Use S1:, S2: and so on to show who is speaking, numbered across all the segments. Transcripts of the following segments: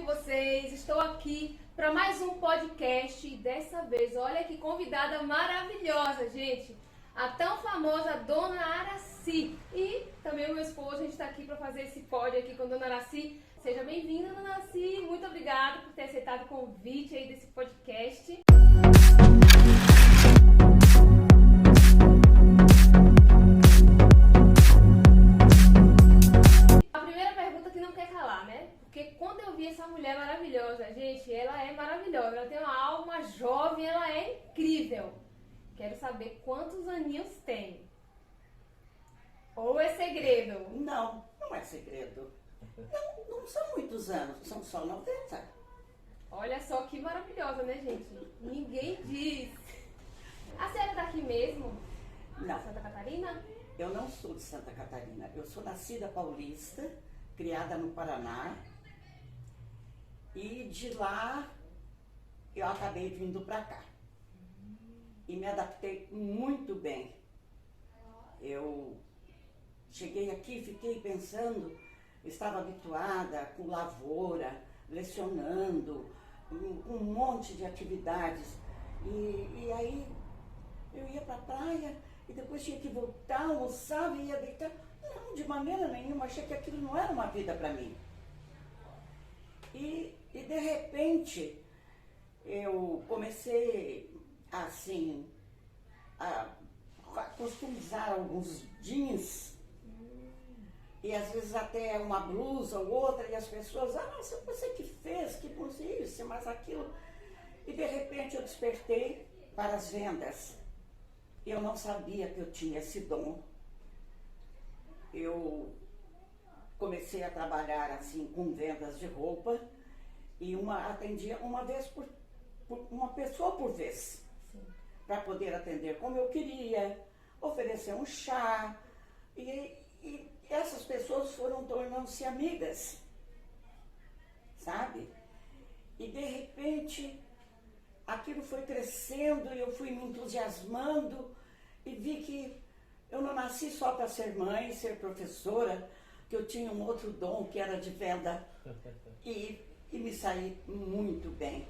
S1: vocês? Estou aqui para mais um podcast e dessa vez, olha que convidada maravilhosa, gente. A tão famosa Dona Aracy. E também o meu esposo, a gente está aqui para fazer esse pod aqui com a Dona Aracy. Seja bem-vinda, Dona Aracy. Muito obrigada por ter aceitado o convite aí desse podcast. Porque quando eu vi essa mulher maravilhosa, gente, ela é maravilhosa, ela tem uma alma jovem, ela é incrível. Quero saber quantos aninhos tem. Ou é segredo?
S2: Não, não é segredo. Não são muitos anos, são só 90.
S1: Olha só que maravilhosa, né, gente? Ninguém diz. A senhora é daqui mesmo?
S2: Não.
S1: Santa Catarina?
S2: Eu não sou de Santa Catarina. Eu sou nascida paulista, criada no Paraná. E de lá eu acabei vindo para cá. E me adaptei muito bem. Eu cheguei aqui, fiquei pensando, estava habituada com lavoura, lecionando, um monte de atividades. E aí eu ia para a praia e depois tinha que voltar, almoçava e ia deitar. Não, de maneira nenhuma, achei que aquilo não era uma vida para mim. E de repente eu comecei assim a customizar alguns jeans e às vezes até uma blusa ou outra e as pessoas, você que fez, que isso, mas aquilo. E de repente eu despertei para as vendas. Eu não sabia que eu tinha esse dom. Eu comecei a trabalhar assim com vendas de roupa e atendia uma vez por uma pessoa por vez, para poder atender como eu queria, oferecer um chá e essas pessoas foram tornando-se amigas, sabe? E de repente aquilo foi crescendo e eu fui me entusiasmando e vi que eu não nasci só para ser mãe, ser professora, que eu tinha um outro dom que era de venda e me saí muito bem.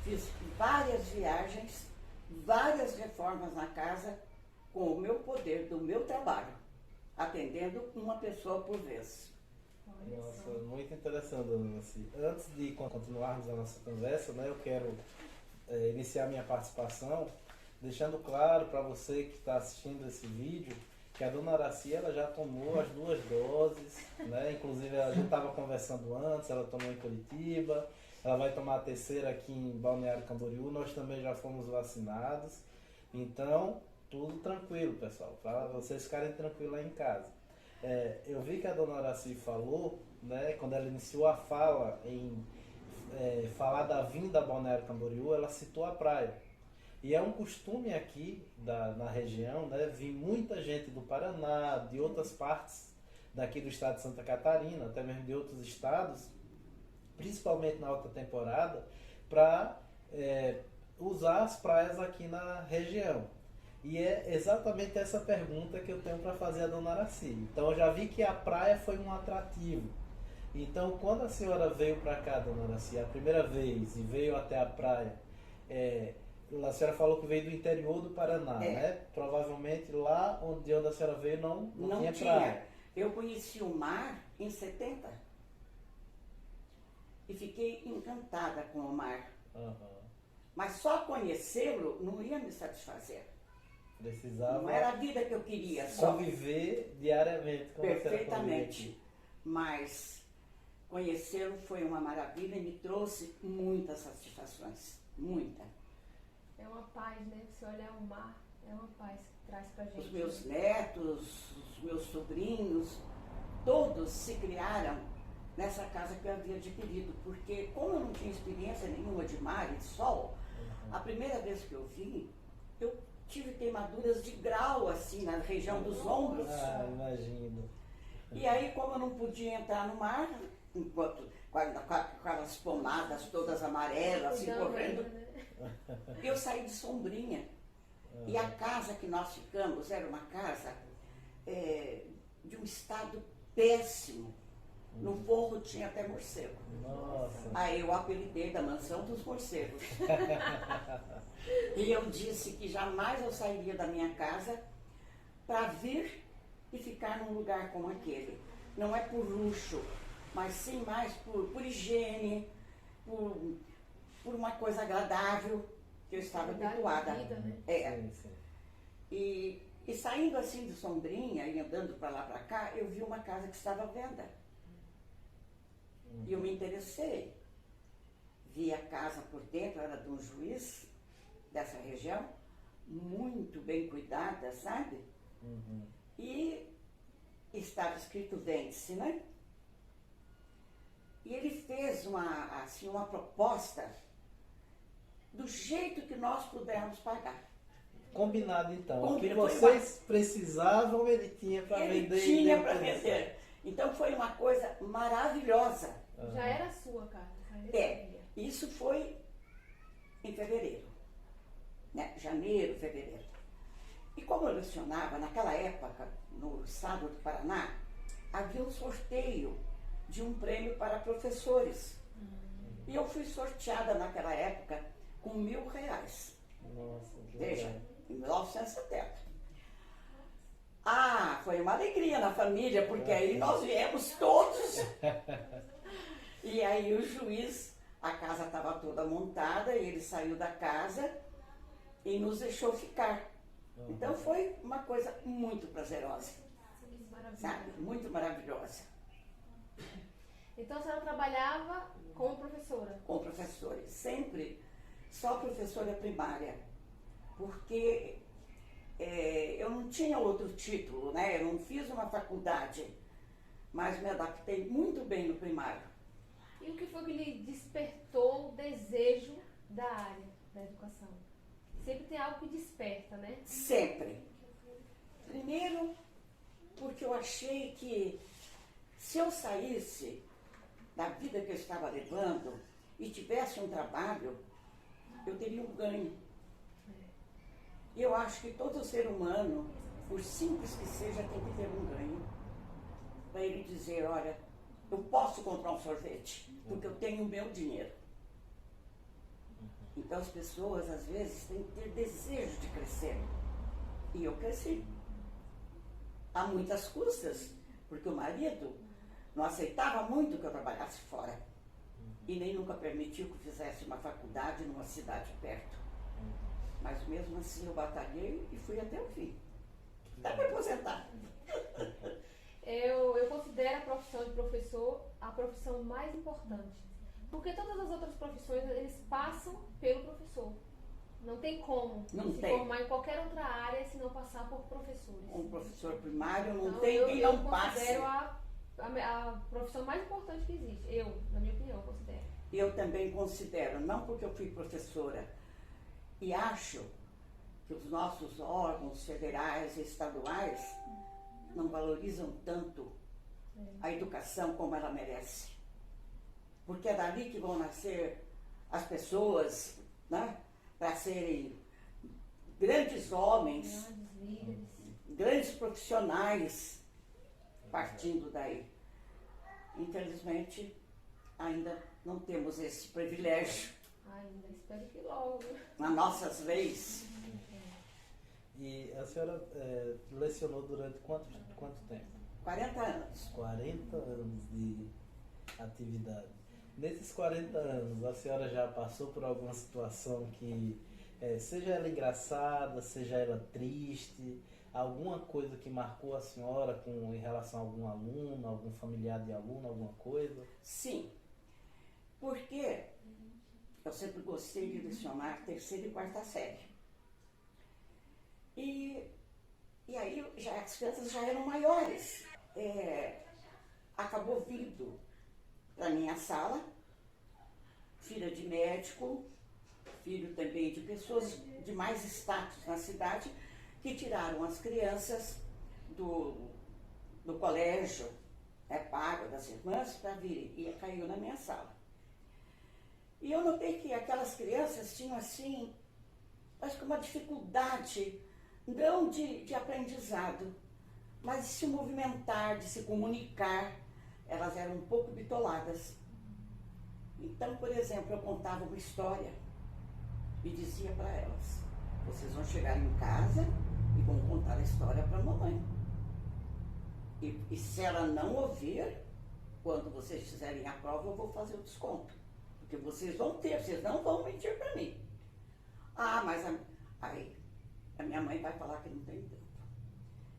S2: Fiz várias viagens, várias reformas na casa com o meu poder do meu trabalho, atendendo uma pessoa por vez.
S3: Nossa, muito interessante, Dona Aracy. Antes de continuarmos a nossa conversa, né, eu quero iniciar minha participação deixando claro para você que está assistindo esse vídeo que a Dona Aracy ela já tomou as 2 doses, né? Inclusive a gente estava conversando antes, ela tomou em Curitiba, ela vai tomar a 3ª aqui em Balneário Camboriú, nós também já fomos vacinados, então tudo tranquilo, pessoal, para vocês ficarem tranquilos aí em casa. Eu vi que a Dona Aracy falou, né, quando ela iniciou a fala em falar da vinda a Balneário Camboriú, ela citou a praia. E é um costume aqui na região, né, vir muita gente do Paraná, de outras partes daqui do estado de Santa Catarina, até mesmo de outros estados, principalmente na alta temporada, para usar as praias aqui na região. E é exatamente essa pergunta que eu tenho para fazer a Dona Aracy. Então eu já vi que a praia foi um atrativo. Então quando a senhora veio para cá, Dona Aracy, a primeira vez e veio até a praia, a senhora falou que veio do interior do Paraná, né? Provavelmente lá onde a senhora veio não tinha praia.
S2: Eu conheci o mar em 70 e fiquei encantada com o mar.
S3: Uhum.
S2: Mas só conhecê-lo não ia me satisfazer.
S3: Precisava.
S2: Não era a vida que eu queria.
S3: Conviver diariamente com
S2: perfeitamente. Mas conhecê-lo foi uma maravilha e me trouxe muitas satisfações. Muita.
S1: É uma paz, né? Você olhar o mar, é uma paz que traz pra gente.
S2: Os meus netos, os meus sobrinhos, todos se criaram nessa casa que eu havia adquirido, porque como eu não tinha experiência nenhuma de mar e de sol, a primeira vez que eu vim, eu tive queimaduras de grau, assim, na região dos ombros.
S3: Ah, imagino.
S2: E aí, como eu não podia entrar no mar, enquanto com aquelas pomadas todas amarelas, assim, correndo, eu saí de sombrinha. E a casa que nós ficamos era uma casa de um estado péssimo. No forro tinha até morcego.
S3: Nossa.
S2: Aí eu apelidei da mansão dos morcegos. E eu disse que jamais eu sairia da minha casa para vir e ficar num lugar como aquele. Não é por luxo, mas sim mais por higiene, por uma coisa agradável que eu estava habituada.
S1: Vida, né?
S2: É.
S3: Sim, sim.
S2: E saindo assim de Sombrinha e andando para lá para cá, eu vi uma casa que estava à venda. E eu me interessei. Vi a casa por dentro, era de um juiz dessa região, muito bem cuidada, sabe?
S3: Uhum.
S2: E estava escrito vende-se, né? E ele fez uma proposta do jeito que nós pudermos pagar.
S3: Combinado então. O que
S2: Foi
S3: vocês precisavam, ele tinha para vender.
S2: Ele tinha
S3: deu
S2: para
S3: tudo certo.
S2: vender. Então foi uma coisa maravilhosa.
S1: Já era sua casa.
S2: Isso foi em fevereiro, né? Janeiro, fevereiro. E como eu lecionava, naquela época, no estado do Paraná, havia um sorteio de um prêmio para professores. E eu fui sorteada naquela época com R$1.000.
S3: Nossa, que
S2: Veja,
S3: legal.
S2: em 1970. Ah, foi uma alegria na família, porque aí nós viemos todos. E aí o juiz, a casa estava toda montada, e ele saiu da casa e nos deixou ficar. Então foi uma coisa muito prazerosa, sabe? Muito maravilhosa.
S1: Então a senhora trabalhava como professora?
S2: Com professores, sempre só professora primária, porque eu não tinha outro título, né? Eu não fiz uma faculdade, mas me adaptei muito bem no primário.
S1: E o que foi que lhe despertou o desejo da área da educação? Sempre tem algo que desperta, né?
S2: Sempre. Primeiro, porque eu achei que se eu saísse da vida que eu estava levando e tivesse um trabalho, eu teria um ganho. E eu acho que todo ser humano, por simples que seja, tem que ter um ganho. Para ele dizer, olha, eu posso comprar um sorvete, porque eu tenho o meu dinheiro. Então as pessoas, às vezes, têm que ter desejo de crescer. E eu cresci. A muitas custas, porque o marido não aceitava muito que eu trabalhasse fora. E nem nunca permitiu que eu fizesse uma faculdade numa cidade perto. Mas mesmo assim eu batalhei e fui até o fim. Dá para aposentar.
S1: Eu considero a profissão de professor a profissão mais importante. Porque todas as outras profissões, eles passam pelo professor. Não tem como
S2: Não
S1: se
S2: tem.
S1: formar em qualquer outra área se não passar por professores.
S2: Um professor primário não
S1: Então,
S2: tem quem
S1: eu
S2: não passe.
S1: considero a profissão mais importante que existe. Eu, na minha opinião, considero.
S2: E eu também considero, não porque eu fui professora, e acho que os nossos órgãos federais e estaduais não valorizam tanto a educação como ela merece. Porque é dali que vão nascer as pessoas, né, para serem grandes homens,
S1: Grandes líderes.
S2: grandes profissionais, partindo daí. Infelizmente, ainda não temos esse privilégio
S1: Ainda, espero que logo.
S2: nas nossas leis.
S3: E a senhora lecionou durante quanto tempo?
S2: 40 anos.
S3: 40 anos de atividade. Nesses 40 anos, a senhora já passou por alguma situação que, seja ela engraçada, seja ela triste, alguma coisa que marcou a senhora em relação a algum aluno, algum familiar de aluno, alguma coisa?
S2: Sim, porque eu sempre gostei de lecionar terceira e quarta série. E aí as crianças já eram maiores. Acabou vindo para minha sala, filha de médico, filho também de pessoas de mais status na cidade, que tiraram as crianças do colégio, pago das irmãs, para virem, e caiu na minha sala. E eu notei que aquelas crianças tinham, assim, acho que uma dificuldade, não de aprendizado, mas de se movimentar, de se comunicar, elas eram um pouco bitoladas. Então, por exemplo, eu contava uma história e dizia para elas: vocês vão chegar em casa e vão contar a história para a mamãe. E se ela não ouvir, quando vocês fizerem a prova, eu vou fazer o desconto. Porque vocês vão ter, vocês não vão mentir para mim. Ah, mas aí a minha mãe vai falar que não tem tempo.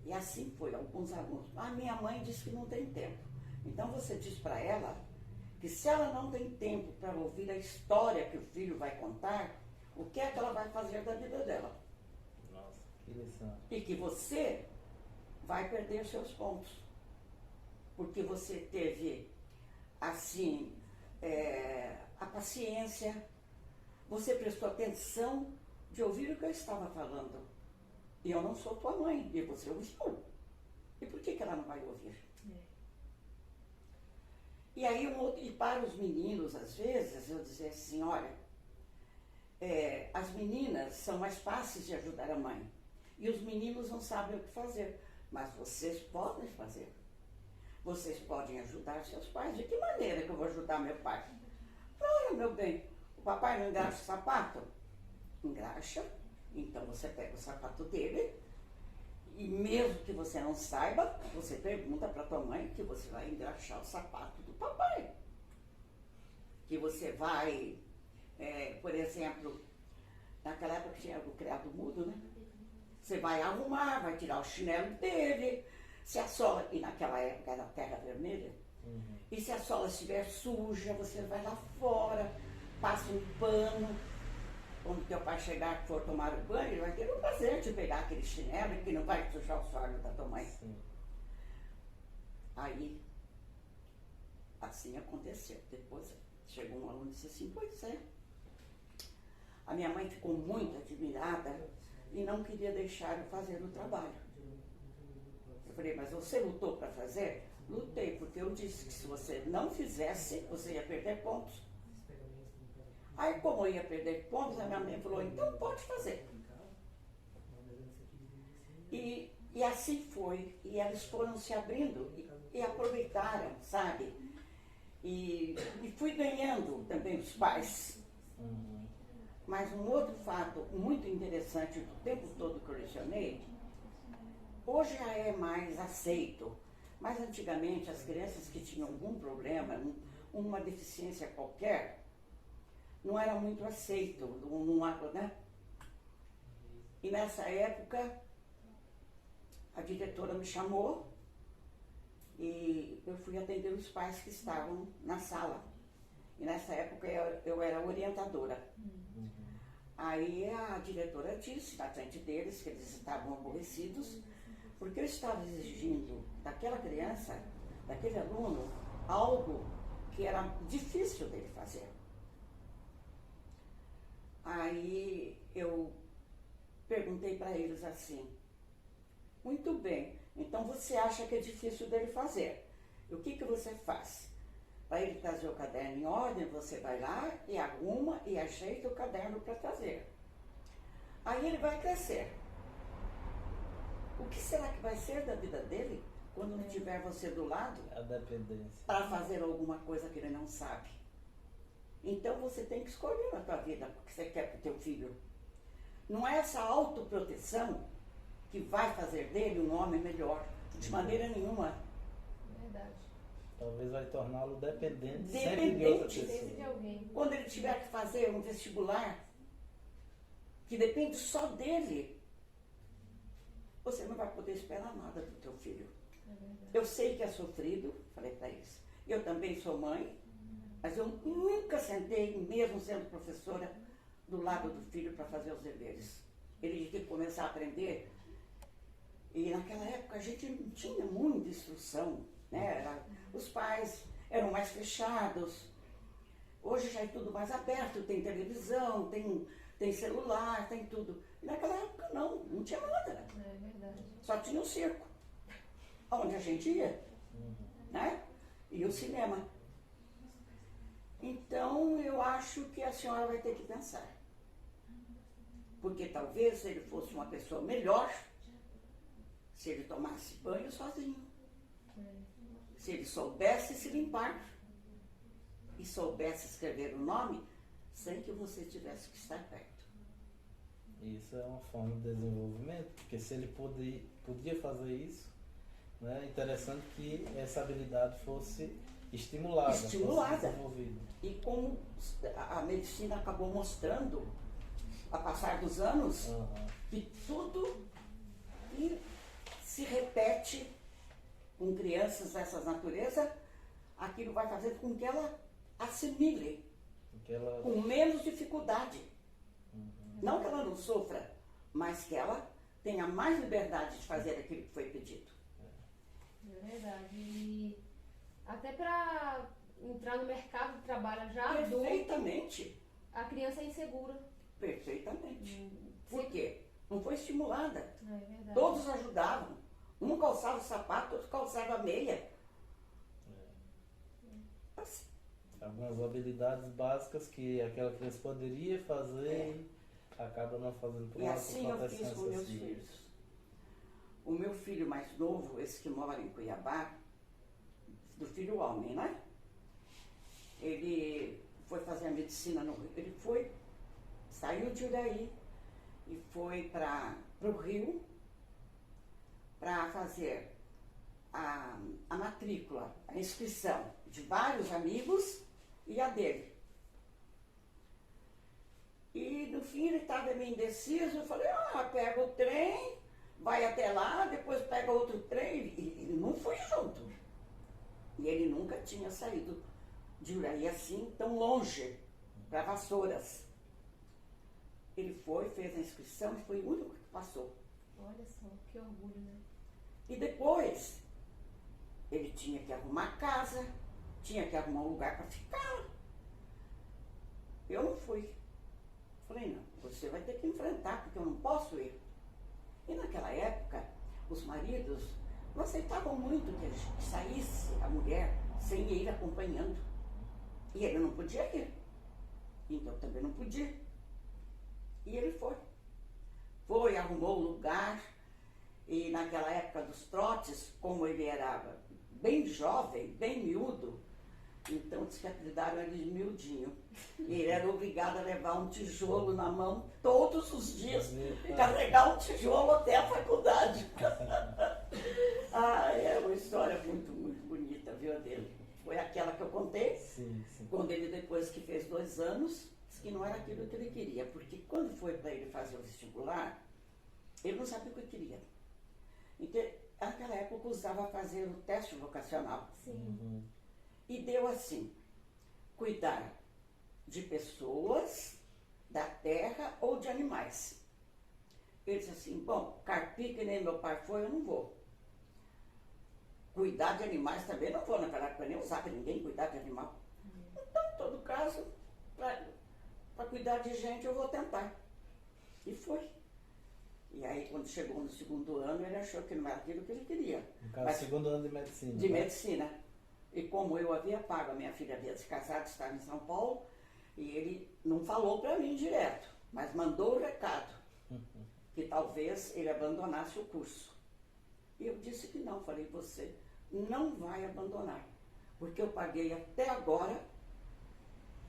S2: E assim foi, alguns alunos. Ah, minha mãe disse que não tem tempo. Então você diz para ela que se ela não tem tempo para ouvir a história que o filho vai contar, o que é que ela vai fazer da vida dela?
S3: Nossa, que lição.
S2: E que você vai perder seus pontos. Porque você teve, assim, a paciência, você prestou atenção de ouvir o que eu estava falando. E eu não sou tua mãe, e você ouviu. E por que ela não vai ouvir? E aí, e para os meninos, às vezes, eu dizia assim, olha, as meninas são mais fáceis de ajudar a mãe. E os meninos não sabem o que fazer. Mas vocês podem fazer. Vocês podem ajudar seus pais. De que maneira que eu vou ajudar meu pai? Olha, meu bem, o papai não engraxa o sapato? Engraxa. Então você pega o sapato dele e mesmo que você não saiba, você pergunta para tua mãe que você vai engraxar o sapato do papai. Que você vai, por exemplo, naquela época tinha o criado mudo, né? Você vai arrumar, vai tirar o chinelo dele. Se a sola, e naquela época era terra vermelha, e se a sola estiver suja, você vai lá fora, passa um pano. Quando teu pai chegar e for tomar o banho, ele vai ter o prazer de pegar aquele chinelo que não vai sujar o suor da tua mãe.
S3: Sim.
S2: Aí, assim aconteceu. Depois chegou um aluno e disse assim, pois é. A minha mãe ficou muito admirada e não queria deixar eu fazer o trabalho. Eu falei, mas você lutou para fazer? Lutei, porque eu disse que se você não fizesse, você ia perder pontos. Aí, como eu ia perder pontos, a minha mãe falou, então pode fazer. E assim foi, e eles foram se abrindo e aproveitaram, sabe? E fui ganhando também os pais. Mas um outro fato muito interessante do tempo todo que eu lecionei, hoje já é mais aceito, mas antigamente as crianças que tinham algum problema, uma deficiência qualquer, não era muito aceito, né? E nessa época, a diretora me chamou e eu fui atender os pais que estavam na sala. E nessa época eu era orientadora. Aí a diretora disse na frente deles que eles estavam aborrecidos, porque eu estava exigindo daquela criança, daquele aluno, algo que era difícil dele fazer. Aí eu perguntei para eles assim, muito bem, então você acha que é difícil dele fazer. O que você faz? Para ele trazer o caderno em ordem, você vai lá e arruma e ajeita o caderno para trazer. Aí ele vai crescer. O que será que vai ser da vida dele quando não tiver você do lado?
S3: A dependência.
S2: Para fazer alguma coisa que ele não sabe. Então você tem que escolher na tua vida o que você quer para o teu filho. Não é essa autoproteção que vai fazer dele um homem melhor. De maneira nenhuma.
S1: Verdade.
S3: Talvez vai torná-lo dependente sempre de outra
S1: Sempre de
S3: pessoa.
S1: alguém.
S2: Quando ele tiver que fazer um vestibular, que depende só dele, você não vai poder esperar nada do teu filho.
S1: É verdade.
S2: Eu sei que é sofrido, falei para eles. Eu também sou mãe, mas eu nunca sentei, mesmo sendo professora, do lado do filho para fazer os deveres. Ele tinha que começar a aprender. E naquela época a gente não tinha muita instrução, né? Os pais eram mais fechados. Hoje já é tudo mais aberto, tem televisão, tem celular, tem tudo. E naquela época não tinha nada.
S1: É verdade.
S2: Só tinha o circo, onde a gente ia, né? E o cinema. Então eu acho que a senhora vai ter que pensar. Porque talvez se ele fosse uma pessoa melhor, se ele tomasse banho sozinho. Se ele soubesse se limpar e soubesse escrever o nome, sem que você tivesse que estar perto.
S3: Isso é uma forma de desenvolvimento, porque se ele podia fazer isso, né, é interessante que essa habilidade fosse estimulada. Fosse desenvolvida.
S2: E como a medicina acabou mostrando, a passar dos anos, que tudo que se repete com crianças dessas naturezas, aquilo vai fazer com que ela assimile com menos dificuldade. Não que ela não sofra, mas que ela tenha mais liberdade de fazer aquilo que foi pedido.
S1: É verdade. E até para entrar no mercado de trabalho já adulto,
S2: Perfeitamente.
S1: a criança é insegura.
S2: Perfeitamente. Por quê? Não foi estimulada.
S1: É verdade.
S2: Todos ajudavam. Um calçava o sapato, outro calçava a meia. Assim.
S3: Algumas habilidades básicas que aquela criança poderia fazer e acaba não fazendo por
S2: E
S3: uma
S2: assim eu fiz com meus
S3: excessiva.
S2: filhos. O meu filho mais novo, esse que mora em Cuiabá, do filho homem, né? Ele foi fazer a medicina no Rio. Ele saiu de Uraí e foi para o Rio para fazer a matrícula, a inscrição de vários amigos e a dele. E no fim ele estava meio indeciso, eu falei, pega o trem, vai até lá, depois pega outro trem, e ele não foi junto. E ele nunca tinha saído de Uraí assim, tão longe, para Vassouras. Ele foi, fez a inscrição e foi o único que passou.
S1: Olha só, que orgulho, né?
S2: E depois, ele tinha que arrumar casa, tinha que arrumar um lugar para ficar. Eu não fui. Falei, não, você vai ter que enfrentar, porque eu não posso ir. E naquela época, os maridos não aceitavam muito que saísse a mulher sem ir acompanhando. E ele não podia ir. Então eu também não podia. E ele foi. Foi, arrumou o lugar. E naquela época dos trotes, como ele era bem jovem, bem miúdo, então diz que apelidaram ele de miudinho. E ele era obrigado a levar um tijolo na mão todos os dias, carregar um tijolo até a faculdade. É uma história muito, muito bonita, viu, a dele. Foi aquela que eu contei,
S3: Sim.
S2: quando ele, depois que fez 2 anos, disse que não era aquilo que ele queria, porque quando foi para ele fazer o vestibular, ele não sabia o que ele queria. Então, naquela época, usava fazer o teste vocacional.
S1: Sim.
S2: E deu assim, cuidar de pessoas, da terra ou de animais. Ele disse assim, bom, carpir que nem meu pai foi, eu não vou. Cuidar de animais também não vou, naquela época nem usava ninguém cuidar de animal. Então, em todo caso, para cuidar de gente eu vou tentar. E foi. E aí, quando chegou no 2º ano, ele achou que não era aquilo que ele queria.
S3: No caso, 2º ano de medicina.
S2: De medicina. E como eu havia pago, a minha filha havia se casado, estava em São Paulo, e ele não falou para mim direto, mas mandou o recado, que talvez ele abandonasse o curso. E eu disse que não, falei, você não vai abandonar, porque eu paguei até agora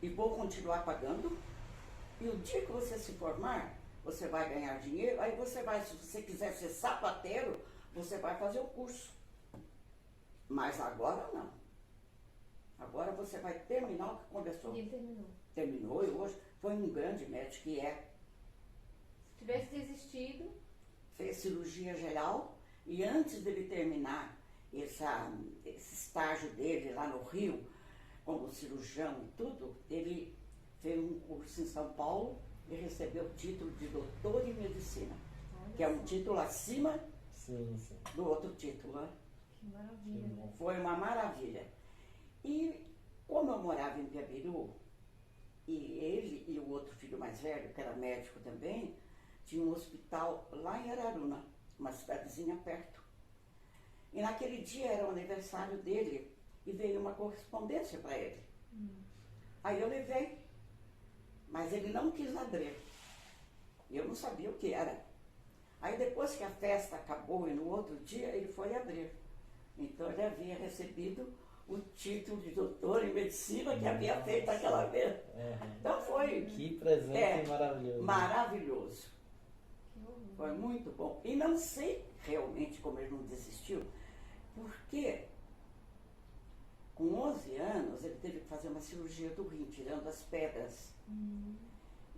S2: e vou continuar pagando, e o dia que você se formar, você vai ganhar dinheiro, aí você vai, se você quiser ser sapateiro, você vai fazer o curso. Mas agora não. Agora você vai terminar o que começou.
S1: E ele terminou.
S2: Terminou e hoje foi um grande médico e é.
S1: Se tivesse desistido,
S2: Fez cirurgia geral e antes dele terminar esse estágio dele lá no Rio, como cirurgião e tudo, ele fez um curso em São Paulo e recebeu o título de doutor em medicina, que é um título acima do outro título, né?
S1: Que maravilha, né?
S2: Foi uma maravilha. E como eu morava em Piabiru, e ele e o outro filho mais velho, que era médico também, tinha um hospital lá em Araruna, uma cidadezinha perto. E naquele dia era o aniversário dele e veio uma correspondência para ele. Aí eu levei, mas ele não quis abrir. Eu não sabia o que era. Aí depois que a festa acabou e no outro dia ele foi abrir. Então ele havia recebido o título de doutor em medicina que havia feito aquela vez. Então foi
S3: Que presente maravilhoso.
S2: maravilhoso.
S1: Que horror.
S2: Foi muito bom. E não sei realmente como ele não desistiu, porque com 11 anos ele teve que fazer uma cirurgia do rim, tirando as pedras.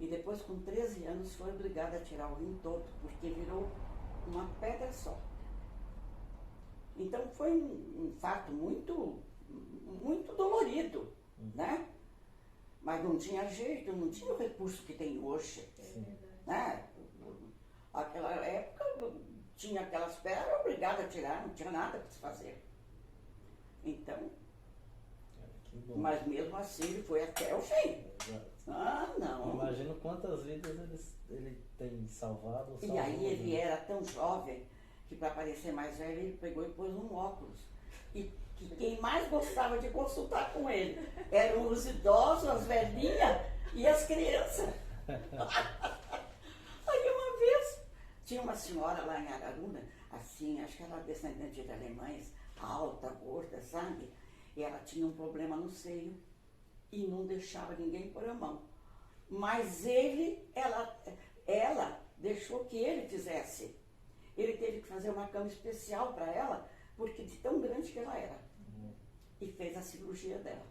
S2: E depois, com 13 anos, foi obrigado a tirar o rim todo, porque virou uma pedra só. Então foi um fato muito, muito dolorido, né? Mas não tinha jeito, não tinha o recurso que tem hoje.
S3: Sim.
S2: Né? Aquela época tinha aquelas pedras, era obrigado a tirar, não tinha nada para se fazer. Então,
S3: Que bom.
S2: mas mesmo assim ele foi até o fim.
S3: Exato.
S2: Ah, não.
S3: Imagino quantas vidas ele tem salvado.
S2: E
S3: salvou,
S2: aí ele
S3: né?
S2: era tão jovem que para parecer mais velho ele pegou e pôs um óculos. E que quem mais gostava de consultar com ele eram os idosos, as velhinhas e as crianças. Aí uma vez tinha uma senhora lá em Araruna, assim, acho que ela era descendente de alemães, alta, gorda, sabe? E ela tinha um problema no seio e não deixava ninguém pôr a mão. Mas ela deixou que ele fizesse. Ele teve que fazer uma cama especial para ela, porque de tão grande que ela era. E fez a cirurgia dela.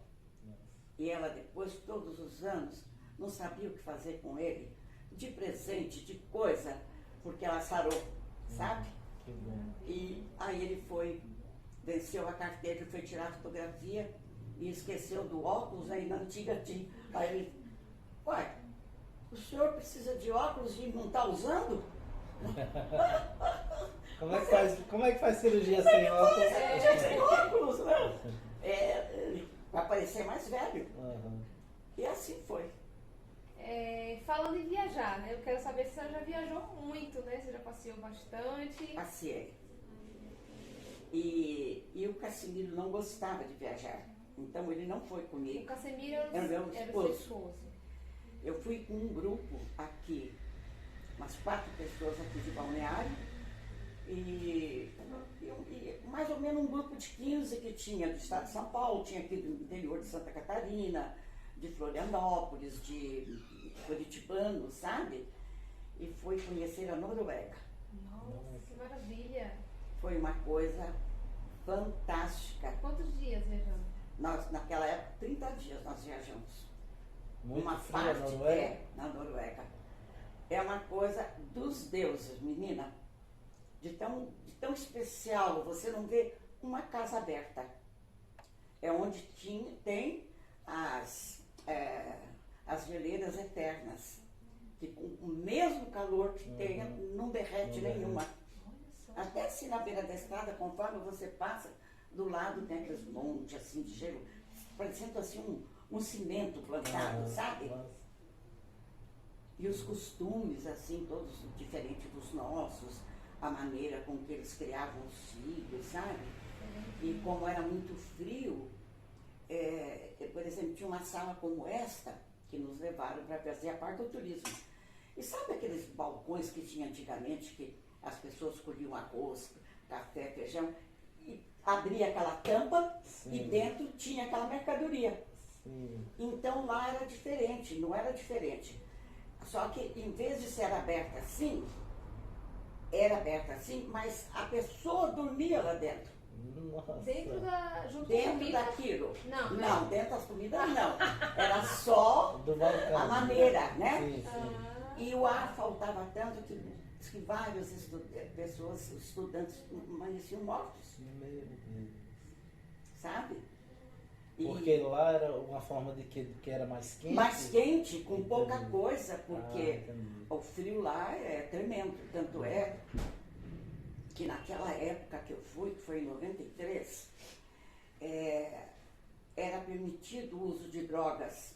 S2: E ela depois, todos os anos, não sabia o que fazer com ele, de presente, de coisa, porque ela sarou, sabe?
S3: Que bom.
S2: E aí ele foi, venceu a carteira, foi tirar a fotografia e esqueceu do óculos, aí na antiga tinha. Aí ele, uai, o senhor precisa de óculos e não está usando?
S3: Como é que faz cirurgia sem óculos?
S2: Sem óculos, né? Para parecer mais velho.
S3: Aham.
S2: E assim foi.
S1: Falando em viajar, né? Eu quero saber se você já viajou muito, né? Você já passeou bastante.
S2: Passei. E o Cassimiro não gostava de viajar. Então ele não foi
S1: O
S2: comigo.
S1: Casemiro
S2: Era meu
S1: era o seu
S2: esposo.
S1: esposo.
S2: Eu fui com um grupo aqui, umas 4 pessoas aqui de Balneário, e mais ou menos um grupo de 15 que tinha do estado de São Paulo, tinha aqui do interior de Santa Catarina, de Florianópolis, de Curitibano, sabe? E fui conhecer a Noruega.
S1: Nossa, que maravilha.
S2: Foi uma coisa fantástica.
S1: Quantos dias viajando?
S2: Nós, naquela época, 30 dias nós viajamos.
S3: Muito
S2: Uma
S3: frio
S2: parte
S3: na Noruega?
S2: na Noruega. É uma coisa dos deuses, menina. De tão especial, você não vê uma casa aberta. É onde tem as geleiras eternas. Que com o mesmo calor que tenha, não derrete
S3: Não
S2: nenhuma.
S1: Olha só.
S2: Até assim na beira da estrada, conforme você passa, do lado tem aqueles montes assim de gelo, parecendo assim um cimento plantado, sabe?
S3: Nossa.
S2: E os costumes, assim, todos diferentes dos nossos, a maneira com que eles criavam os filhos, sabe? E como era muito frio, por exemplo, tinha uma sala como esta, que nos levaram para fazer a parte do turismo. E sabe aqueles balcões que tinha antigamente, que as pessoas colhiam arroz, café, feijão, e abria aquela tampa
S3: Sim.
S2: e dentro tinha aquela mercadoria.
S3: Sim.
S2: Então lá era diferente, não era diferente. Só que em vez de ser aberta assim, era aberta assim, mas a pessoa dormia lá dentro.
S3: Nossa.
S1: Junto com a
S2: Dentro
S1: comida?
S2: daquilo.
S1: Não,
S2: Não, dentro das comidas não. Era só
S3: Do balcão.
S2: a maneira, né?
S3: Sim, sim.
S1: Ah,
S2: E o ar faltava tanto que várias pessoas, estudantes, amanheciam mortos,
S3: Meu Deus.
S2: sabe? E
S3: Porque lá era uma forma de que era mais quente?
S2: mais quente, com pouca
S3: Entendi.
S2: coisa,
S3: Ah,
S2: porque
S3: entendi.
S2: o frio lá é tremendo. Tanto é que naquela época que eu fui, que foi em 93, era permitido o uso de drogas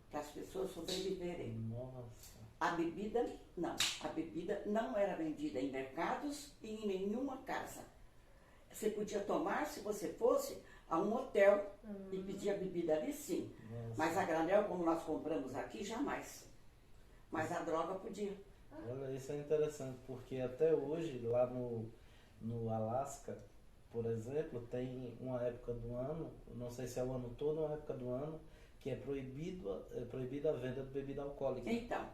S2: para as pessoas sobreviverem.
S3: Nossa.
S2: A bebida não era vendida em mercados e em nenhuma casa. Você podia tomar se você fosse a um hotel e pedir a bebida ali, sim.
S3: Nossa.
S2: Mas a granel, como nós compramos aqui, jamais. Mas a droga podia.
S3: Olha, isso é interessante, porque até hoje, lá no Alasca, por exemplo, tem uma época do ano, não sei se é o ano todo ou uma época do ano, que é proibida a venda de bebida alcoólica.
S2: Então,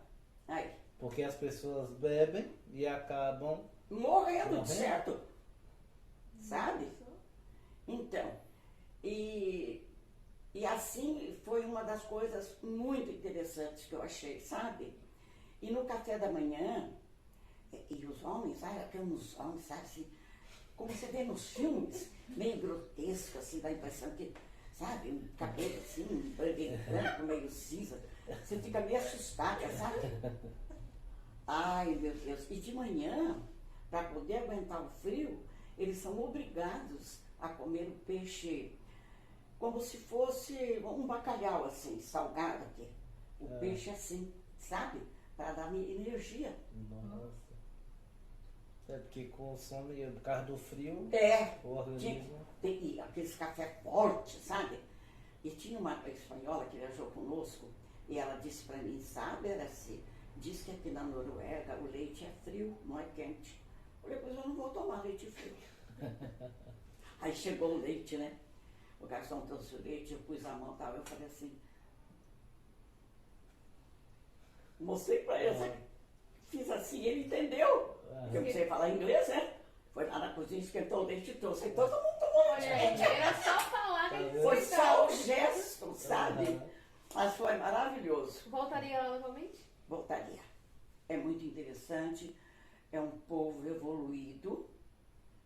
S2: aí,
S3: Porque as pessoas bebem e acabam
S2: morrendo de certo, sabe? Então, e assim foi uma das coisas muito interessantes que eu achei, sabe? E no café da manhã, e os homens, aqueles homens, sabe, assim, como você vê nos filmes, meio grotesco, assim, dá a impressão que, sabe, um cabelo assim, branco, meio cinza, você fica meio assustada, sabe? Ai, meu Deus. E de manhã, para poder aguentar o frio, eles são obrigados a comer o peixe como se fosse um bacalhau, assim, salgado aqui. O peixe assim, sabe? Para dar energia.
S3: Nossa. É porque consome, por causa do frio, o organismo...
S2: E aqueles café fortes, sabe? E tinha uma espanhola que viajou conosco e ela disse para mim, sabe, Araci, diz que aqui na Noruega o leite é frio, não é quente. Eu falei, pois eu não vou tomar leite frio. Aí chegou o leite, né? O garçom trouxe o leite, eu pus a mão e tal, eu falei assim, mostrei para ele, fiz assim, ele entendeu. Eu não sei falar inglês, né? Foi lá na cozinha, esquentou o leite e trouxe. Todo mundo tomou leite.
S1: Era só falar que ele
S2: Foi só o gesto, sabe? Mas foi maravilhoso.
S1: Voltaria lá novamente?
S2: Voltaria. É muito interessante. É um povo evoluído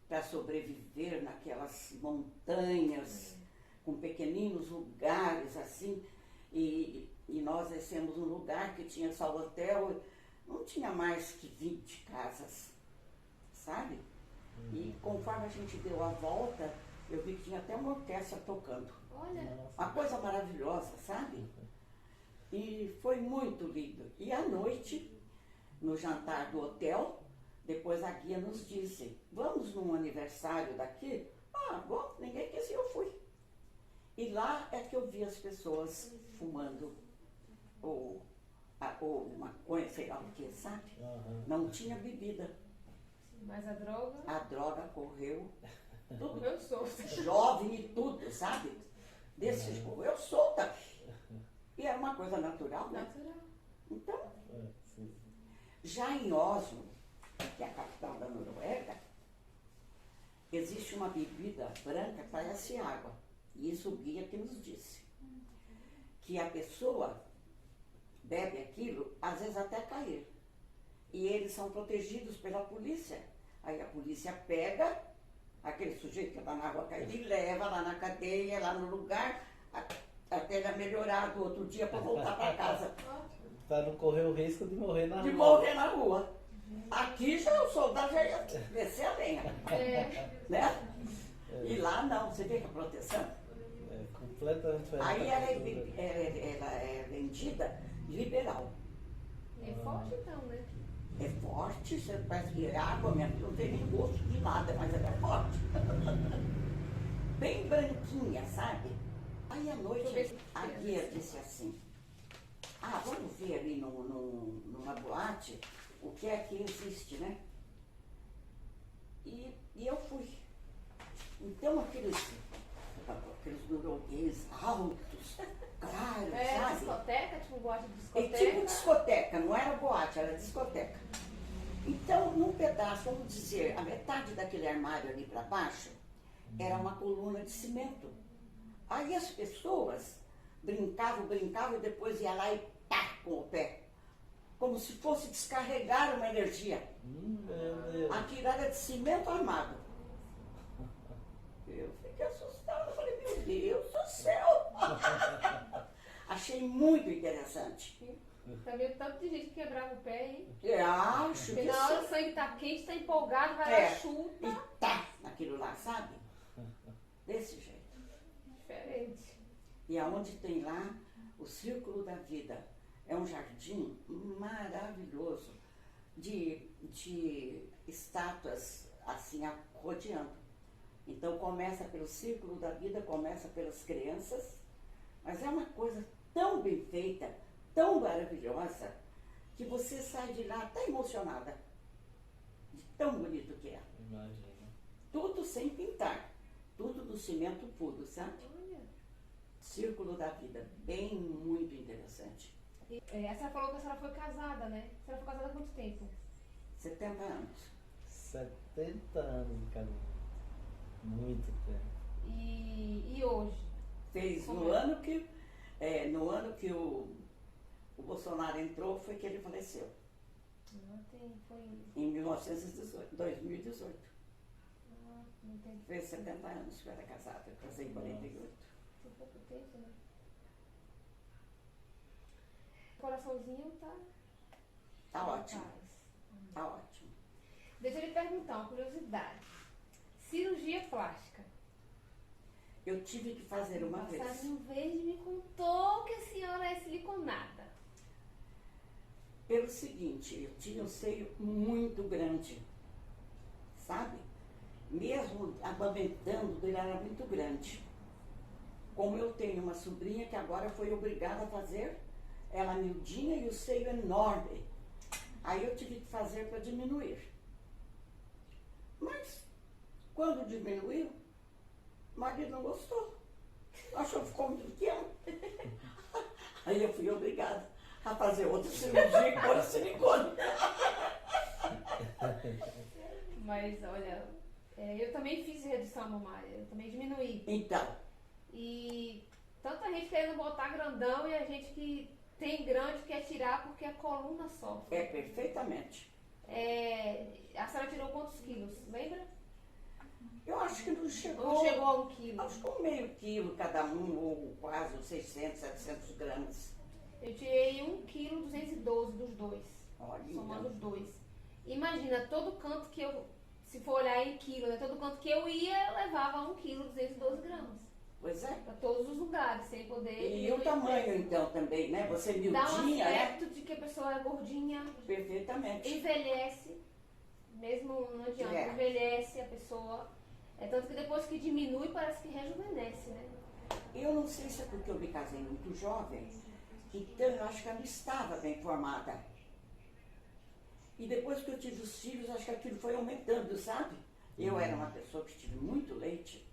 S2: para sobreviver naquelas montanhas, com pequeninos lugares assim. E nós descemos um lugar que tinha só o hotel, não tinha mais que 20 casas, sabe? E conforme a gente deu a volta, eu vi que tinha até uma orquestra tocando.
S1: Olha.
S2: Uma coisa maravilhosa, sabe? E foi muito lindo. E à noite, no jantar do hotel, depois a guia nos disse, vamos num aniversário daqui? Ah, bom, ninguém quis ir, eu fui. E lá é que eu vi as pessoas fumando ou maconha, sei lá o que, sabe? Não tinha bebida.
S1: Mas a droga?
S2: A droga correu, tudo
S1: Eu sou.
S2: jovem e tudo, sabe? Desse jogo, eu solta. E era uma coisa natural, né?
S1: Natural.
S2: Então, já em Oslo, que é a capital da Noruega, existe uma bebida branca que parece água. E isso o guia que nos disse. Que a pessoa bebe aquilo, às vezes até cair. E eles são protegidos pela polícia. Aí a polícia pega aquele sujeito que está na água caída e leva lá na cadeia, lá no lugar, até ele melhorar do outro dia para voltar para casa.
S3: Para não correr o risco de morrer na rua.
S2: De morrer na rua. Aqui já o soldado já ia descer a lenha. Né? E lá não, você vê que a proteção.
S3: É completamente diferente.
S2: Aí ela é vendida liberal.
S1: É forte então, né?
S2: É forte, você parece que é água mesmo, não tem nem gosto de nada, mas ela é forte. Bem branquinha, sabe? Aí à noite a guia disse assim, vamos ver ali numa boate o que é que existe, né? E eu fui. Então aqueles noruegueses altos, claros, sabe?
S1: Discoteca, tipo boate de
S2: É
S1: discoteca.
S2: tipo discoteca, não era boate, era discoteca. Então, num pedaço, vamos dizer, a metade daquele armário ali para baixo, era uma coluna de cimento. Aí as pessoas brincavam e depois ia lá e pá, com o pé. Como se fosse descarregar uma energia. Aquilo era de cimento armado. Eu fiquei assustada, falei, meu Deus do céu! Achei muito interessante.
S1: Também o tanto de gente que quebrava o pé, hein?
S2: Eu acho
S1: Porque
S2: que
S1: na hora
S2: sim.
S1: o sangue tá quente, tá empolgado, vai lá, chuta.
S2: E tá naquilo lá, sabe? Desse jeito.
S1: Diferente.
S2: E aonde tem lá o Círculo da Vida. É um jardim maravilhoso de estátuas assim rodeando. Então começa pelo Círculo da Vida, começa pelas crianças, mas é uma coisa tão bem feita, tão maravilhosa, que você sai de lá até emocionada. De tão bonito que é.
S3: Imagina.
S2: Tudo sem pintar. tudo do cimento puro, sabe?
S1: Olha.
S2: Círculo da vida, bem, muito interessante.
S1: A senhora falou que a senhora foi casada, né? A senhora foi casada há quanto tempo?
S2: 70 anos.
S3: 70 anos de casamento. Muito tempo.
S1: E hoje?
S2: Fez
S1: Como
S2: no
S1: é?
S2: ano que, no ano que o Bolsonaro entrou, foi que ele faleceu.
S1: Foi.
S2: Em 2018.
S1: Não tem.
S2: Fez 70 anos que eu era casada. Eu casei em 48.
S1: Tem pouco tempo, né? O coraçãozinho tá.
S2: Tá ótimo.
S1: Paz.
S2: Tá ótimo.
S1: Deixa eu lhe perguntar, uma curiosidade. Cirurgia plástica.
S2: Eu tive que fazer uma vez.
S1: Passarinho Verde me contou que a senhora é siliconada.
S2: Pelo seguinte, eu tinha um seio muito grande, sabe? Mesmo amamentando, ele era muito grande. Como eu tenho uma sobrinha que agora foi obrigada a fazer, ela miudinha e o seio enorme. Aí eu tive que fazer para diminuir. Mas, quando diminuiu, o marido não gostou. Achou que ficou muito pequeno. Aí eu fui obrigada a fazer outra cirurgia e pôr silicone.
S1: Mas, olha, eu também fiz redução mamária, eu também diminuí.
S2: Então,
S1: E tanta gente querendo botar grandão e a gente que tem grande quer tirar porque a coluna sofre.
S2: perfeitamente.
S1: A senhora tirou quantos quilos, lembra?
S2: Eu acho que não chegou.
S1: Ou chegou a 1 quilo?
S2: Acho que um meio quilo cada um, ou quase uns 600, 700 gramas.
S1: Eu tirei 1 quilo 212 dos dois,
S2: Olha,
S1: somando
S2: então.
S1: os dois. Imagina, todo canto que eu, se for olhar em quilo, né, todo canto que eu ia, eu levava 1 quilo 212 gramas.
S2: Pois é.
S1: Pra todos os lugares, sem poder...
S2: E
S1: diminuir
S2: o tamanho,
S1: peso.
S2: então, também, né? Você
S1: Dá um
S2: miudinha, né?
S1: aspecto de que a pessoa é gordinha,
S2: Perfeitamente.
S1: envelhece, mesmo não adianta,
S2: É.
S1: envelhece a pessoa. Tanto que depois que diminui, parece que rejuvenesce, né?
S2: Eu não sei se é porque eu me casei muito jovem, então eu acho que ela estava bem formada. E depois que eu tive os filhos, acho que aquilo foi aumentando, sabe? Eu era uma pessoa que tive muito leite.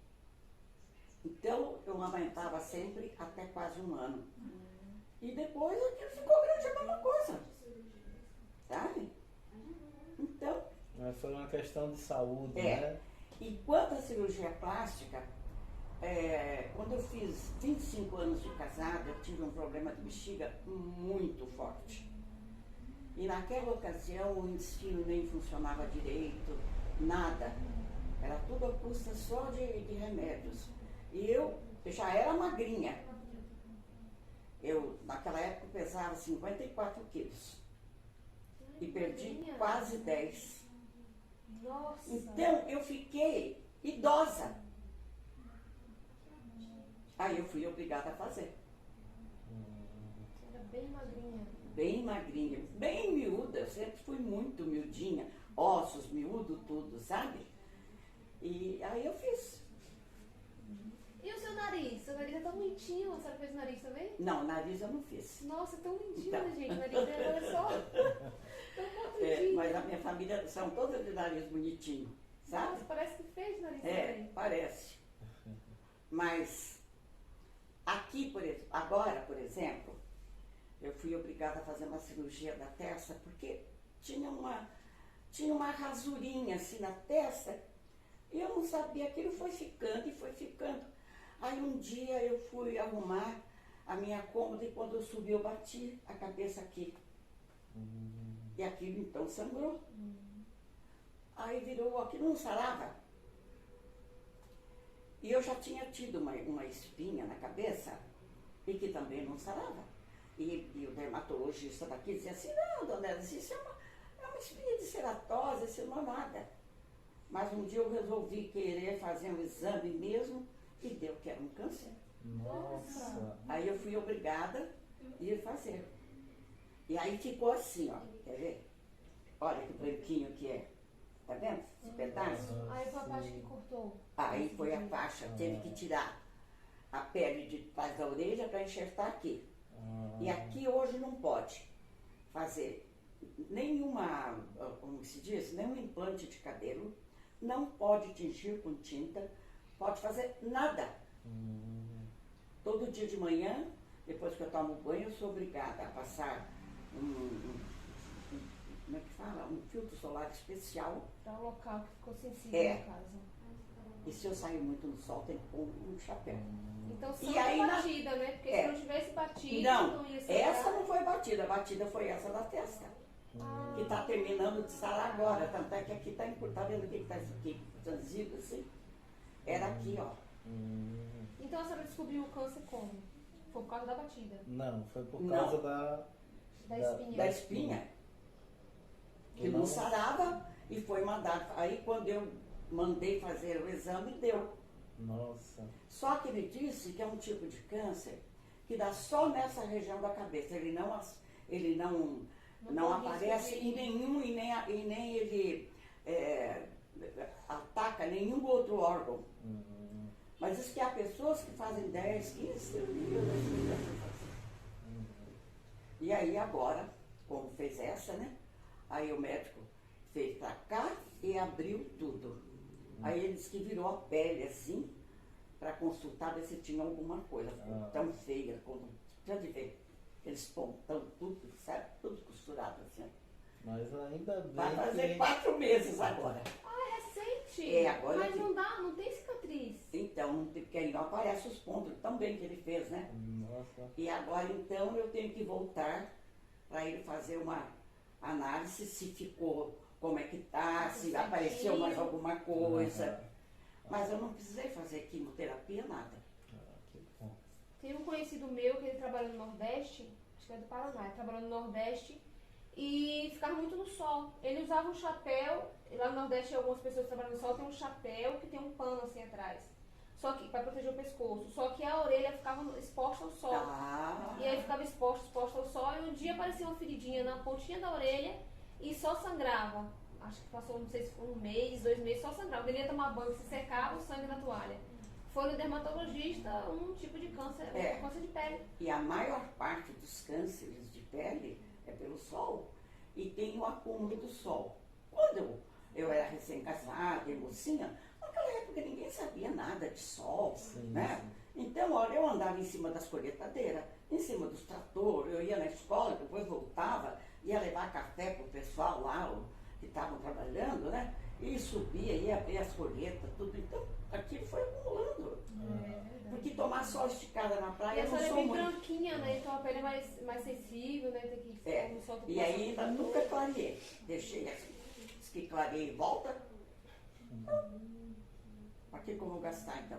S2: Então, eu amamentava sempre até quase 1 ano. E depois aquilo ficou grande, a mesma coisa. Sabe? Então,
S3: Mas foi uma questão de saúde,
S2: É.
S3: né?
S2: e quanto à cirurgia plástica, quando eu fiz 25 anos de casada, eu tive um problema de bexiga muito forte. E naquela ocasião o intestino nem funcionava direito, nada. Era tudo a custa só de remédios. E eu já era magrinha. Eu, naquela época, pesava 54 quilos. E perdi quase 10.
S1: Nossa!
S2: Então, eu fiquei idosa. Aí eu fui obrigada a fazer.
S1: Era bem magrinha.
S2: Bem magrinha, bem miúda. Eu sempre fui muito miudinha. Ossos, miúdo, tudo, sabe? E aí eu fiz.
S1: E o seu nariz? Seu nariz é tão bonitinho. A senhora fez o nariz também?
S2: Não, nariz eu não fiz.
S1: Nossa, tão lindinho,
S2: Então.
S1: né, gente? O nariz dela, olha só. Tão compridinho.
S2: Mas a minha família são todas de nariz bonitinho, sabe?
S1: Nossa, parece que fez nariz também.
S2: Parece. Mas aqui, agora, por exemplo, eu fui obrigada a fazer uma cirurgia da testa porque tinha uma rasurinha assim na testa e eu não sabia, aquilo foi ficando e foi ficando. Aí um dia eu fui arrumar a minha cômoda e quando eu subi eu bati a cabeça aqui. E aquilo então sangrou. Aí virou, aquilo não sarava. E eu já tinha tido uma espinha na cabeça e que também não sarava. E o dermatologista daqui dizia assim, não, dona Elza, isso é uma espinha de ceratose, isso não é nada. Mas um dia eu resolvi querer fazer um exame mesmo e deu que era um câncer.
S3: Nossa!
S2: Aí eu fui obrigada a ir fazer. E aí ficou assim, ó, quer ver? Olha que branquinho que é. Tá vendo esse pedaço?
S1: Aí foi a parte que cortou.
S2: Aí foi a faixa, teve que tirar a pele de trás da orelha para enxertar aqui. E aqui hoje não pode fazer nenhuma, como se diz, nenhum implante de cabelo, não pode tingir com tinta, pode fazer nada. Todo dia de manhã, depois que eu tomo banho, eu sou obrigada a passar como é que fala? Um filtro solar especial.
S1: Para o local que ficou sensível
S2: É.
S1: no caso.
S2: E se eu sair muito no sol, tem que pôr um chapéu.
S1: Então
S2: E
S1: só
S2: aí,
S1: batida, né? Porque
S2: é.
S1: se não tivesse batido,
S2: Não,
S1: ia ser.
S2: essa não foi batida. A batida foi essa da testa. Que está terminando de sarar agora. Tanto é que aqui está vendo o que está isso aqui? Transido assim. Era aqui, ó.
S1: Então a senhora descobriu o câncer como? Foi por causa da batida,
S3: Não, foi por
S2: Não.
S3: causa da
S1: da espinha.
S2: Da espinha. Que não sarava e foi mandado. Aí quando eu mandei fazer o exame, deu.
S3: Nossa.
S2: Só que ele disse que é um tipo de câncer que dá só nessa região da cabeça. Ele não aparece em nenhum, e nem ele ataca nenhum outro órgão. Mas diz que há pessoas que fazem 10, 15 cirurgias assim. E aí agora, como fez essa, né? Aí o médico fez pra cá e abriu tudo. Aí ele disse que virou a pele assim, para consultar ver se tinha alguma coisa. Ficou tão feia, quando precisa de ver aqueles pontão, tudo, sabe? Tudo costurado assim.
S3: Mas ainda bem
S2: Vai fazer
S3: que...
S2: 4 meses agora.
S1: Ah, é recente?
S2: É, agora
S1: Mas
S2: que-
S1: não tem cicatriz.
S2: Então, porque aí não aparecem os pontos tão bem que ele fez, né?
S3: Nossa.
S2: E agora então eu tenho que voltar para ele fazer uma análise se ficou, como é que tá, se apareceu mais alguma coisa. Mas eu não precisei fazer quimioterapia, nada.
S3: Que bom.
S1: Tem um conhecido meu que ele trabalha no Nordeste, acho que é do Paraná, ele trabalhou no Nordeste e ficava muito no sol. Ele usava um chapéu, e lá no Nordeste algumas pessoas que trabalham no sol tem um chapéu que tem um pano assim atrás. Só que para proteger o pescoço. Só que a orelha ficava exposta ao sol.
S2: Ah,
S1: E aí ficava exposta ao sol e um dia apareceu uma feridinha na pontinha da orelha e só sangrava. Acho que passou, não sei se foi 1 mês, 2 meses, só sangrava. Ele ia tomar banho, se secava o sangue na toalha. Foi no dermatologista, um tipo de câncer, câncer de pele.
S2: e a maior parte dos cânceres de pele é pelo sol. E tem o acúmulo do sol. Quando eu era recém-casada e mocinha, naquela época ninguém sabia nada de sol, né? Então, olha, eu andava em cima das colheitadeiras, em cima dos tratores, eu ia na escola, depois voltava, ia levar café pro pessoal lá, que estavam trabalhando, né? E subia, ia ver as colheitas, tudo. Então, aquilo foi acumulando. Porque tomar sol esticada na
S1: E
S2: praia,
S1: a
S2: eu não
S1: senhora é
S2: sou
S1: bem
S2: muito.
S1: branquinha, né? Então a pele é mais sensível, né? Tem que no sol tem que
S2: E
S1: passar
S2: aí ainda nunca clareei. Deixei assim. Diz que clareei e volta. Pra que eu vou gastar então?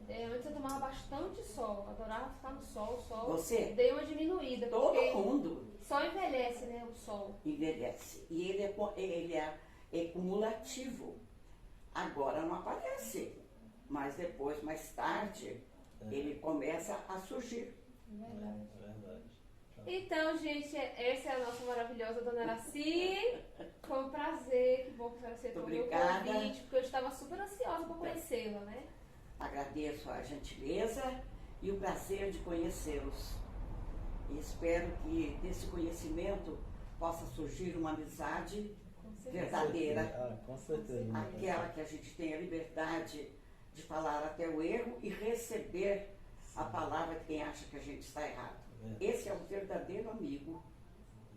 S1: Antes eu tomava bastante sol, adorava ficar no sol, o sol
S2: Você?
S1: deu uma diminuída,
S2: Todo
S1: porque
S2: mundo
S1: só envelhece, né, o sol.
S2: envelhece. E ele é cumulativo. Agora não aparece. Mas depois, mais tarde, ele começa a surgir.
S1: Verdade.
S3: Verdade.
S1: Então, gente, essa é a nossa maravilhosa Dona Araci. Foi um prazer, que bom que a senhora aceitou o meu
S2: Obrigada.
S1: convite, porque eu estava super ansiosa para conhecê-la, né?
S2: Agradeço a gentileza e o prazer de conhecê-los. E espero que desse conhecimento possa surgir uma amizade
S1: Com certeza.
S2: verdadeira.
S3: Com certeza.
S2: Aquela que a gente tem a liberdade de falar até o erro e receber a palavra de quem acha que a gente está errado. Esse é um verdadeiro amigo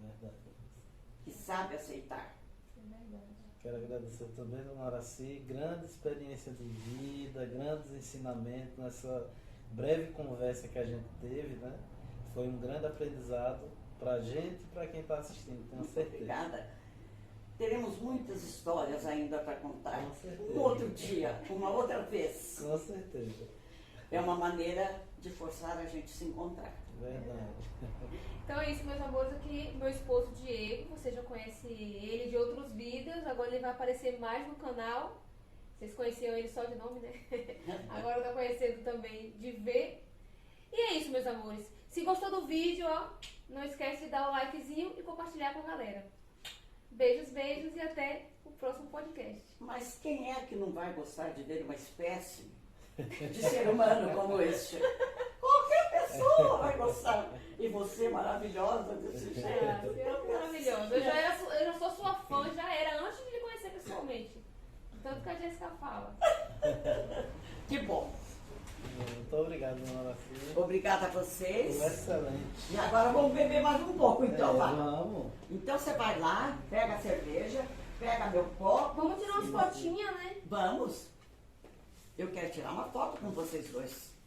S3: Verdade.
S2: que sabe aceitar.
S1: É verdade.
S3: Quero agradecer também, dona Araci, grande experiência de vida, grandes ensinamentos nessa breve conversa que a gente teve, né? Foi um grande aprendizado para a gente e para quem está assistindo, tenho certeza.
S2: Obrigada. Teremos muitas histórias ainda para contar.
S3: Com certeza.
S2: Um outro dia, uma outra vez.
S3: Com certeza.
S2: É uma maneira de forçar a gente se encontrar.
S3: Verdade.
S1: Então é isso, meus amores, aqui meu esposo Diego, você já conhece ele de outros vídeos, agora ele vai aparecer mais no canal. Vocês conheciam ele só de nome, né? Agora tá conhecendo também de ver. E é isso, meus amores. Se gostou do vídeo, ó, não esquece de dar o likezinho e compartilhar com a galera. Beijos, beijos e até o próximo podcast.
S2: Mas quem é que não vai gostar de ver uma espécie de ser humano como este? Qualquer pessoa vai gostar. E você, maravilhosa desse
S1: Ah,
S2: jeito.
S1: você é maravilhosa. Eu já sou sua fã, já era antes de lhe conhecer pessoalmente. Tanto que a Jéssica fala.
S2: Que bom.
S3: Muito obrigado, dona Araci.
S2: Obrigada a vocês.
S3: Excelente.
S2: E agora vamos beber mais um pouco, então, vai.
S3: Vamos.
S2: Então você vai lá, pega a cerveja, pega meu copo.
S1: Vamos tirar umas fotinhas, né?
S2: Vamos. Eu quero tirar uma foto com vocês dois.